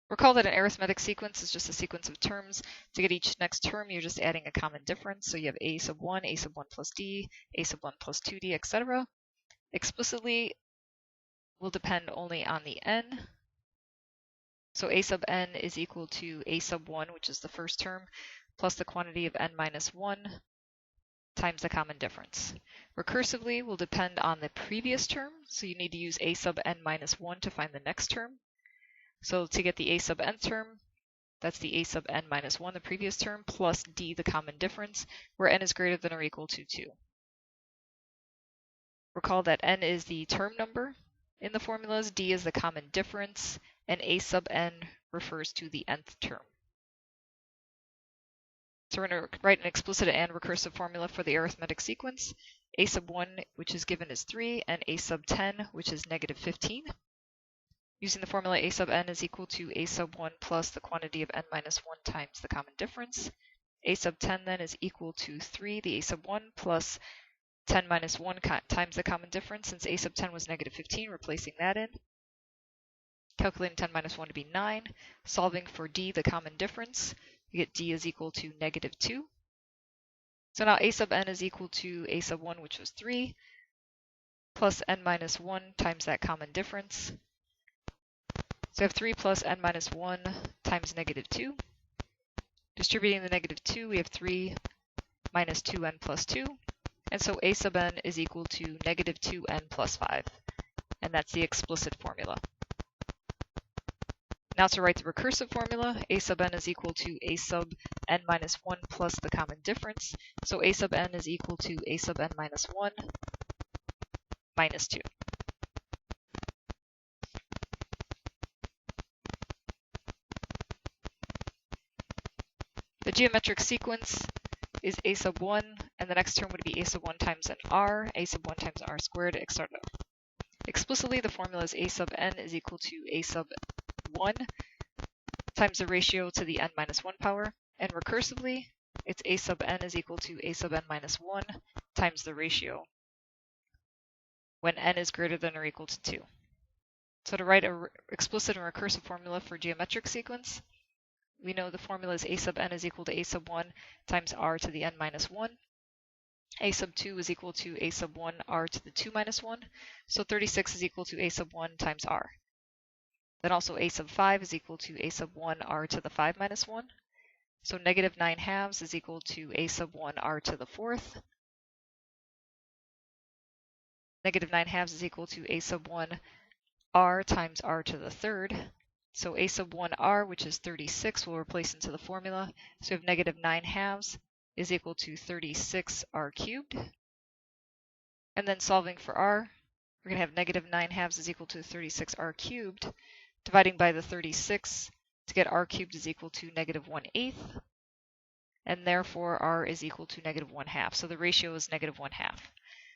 Recall that an arithmetic sequence is just a sequence of terms. To get each next term, you're just adding a common difference. So you have a sub 1 plus d, a sub 1 plus 2d, etc. Explicitly will depend only on the n. So a sub n is equal to a sub 1, which is the first term, plus the quantity of n minus 1 times the common difference. Recursively will depend on the previous term, so you need to use a sub n minus 1 to find the next term. So to get the a sub n term, that's the a sub n minus 1, the previous term, plus d, the common difference, where n is greater than or equal to 2. Recall that n is the term number in the formulas, d is the common difference, and a sub n refers to the nth term. So we're going to write an explicit and recursive formula for the arithmetic sequence. A sub 1, which is given as 3, and a sub 10, which is negative 15. Using the formula, a sub n is equal to a sub 1 plus the quantity of n minus 1 times the common difference. A sub 10 then is equal to 3, the a sub 1, plus 10 minus 1 times the common difference. Since a sub 10 was negative 15, replacing that in. Calculating 10 minus 1 to be 9. Solving for d, the common difference, we get d is equal to negative 2. So now a sub n is equal to a sub 1, which was 3, plus n minus 1 times that common difference. So we have 3 plus n minus 1 times negative 2. Distributing the negative 2, we have 3 minus 2n plus 2. And so a sub n is equal to negative 2n plus 5. And that's the explicit formula. Now to write the recursive formula, a sub n is equal to a sub n minus 1 plus the common difference. So a sub n is equal to a sub n minus 1 minus 2. The geometric sequence is a sub 1, and the next term would be a sub 1 times an r, a sub 1 times r squared, etc. Explicitly, the formula is a sub n is equal to a sub 1 times the ratio to the n minus 1 power, and recursively, it's a sub n is equal to a sub n minus 1 times the ratio when n is greater than or equal to 2. So to write an explicit and recursive formula for geometric sequence, we know the formula is a sub n is equal to a sub 1 times r to the n minus 1. A sub 2 is equal to a sub 1 r to the 2 minus 1. So 36 is equal to a sub 1 times r. Then also a sub 5 is equal to a sub 1 r to the 5 minus 1. So negative 9 halves is equal to a sub 1 r to the 4th. Negative 9 halves is equal to a sub 1 r times r to the 3rd. So a sub 1 r, which is 36, will replace into the formula. So we have negative 9 halves is equal to 36 r cubed. And then solving for r, we're going to have negative 9 halves is equal to 36 r cubed. Dividing by the 36 to get r cubed is equal to negative 1/8. And therefore r is equal to negative 1/2. So the ratio is negative 1/2.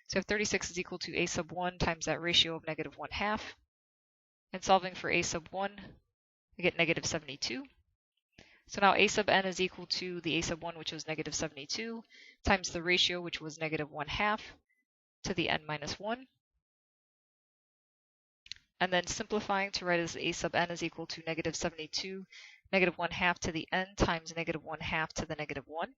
So if 36 is equal to a sub 1 times that ratio of negative 1/2. And solving for a sub 1, we get negative 72. So now a sub n is equal to the a sub 1, which was negative 72, times the ratio, which was negative 1/2, to the n minus 1. And then simplifying to write as a sub n is equal to negative 72, negative 1/2 to the n times negative 1/2 to the negative 1.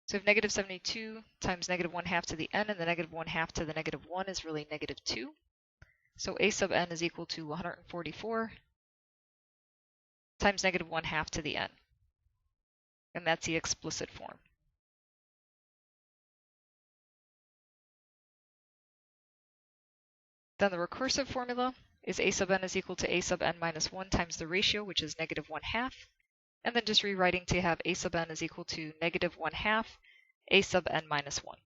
So if negative 72 times negative 1/2 to the n, and the negative 1/2 to the negative 1 is really negative 2. So a sub n is equal to 144 times negative 1/2 to the n. And that's the explicit form. Then the recursive formula is a sub n is equal to a sub n minus 1 times the ratio, which is negative 1/2. And then just rewriting to have a sub n is equal to negative 1/2 a sub n minus 1.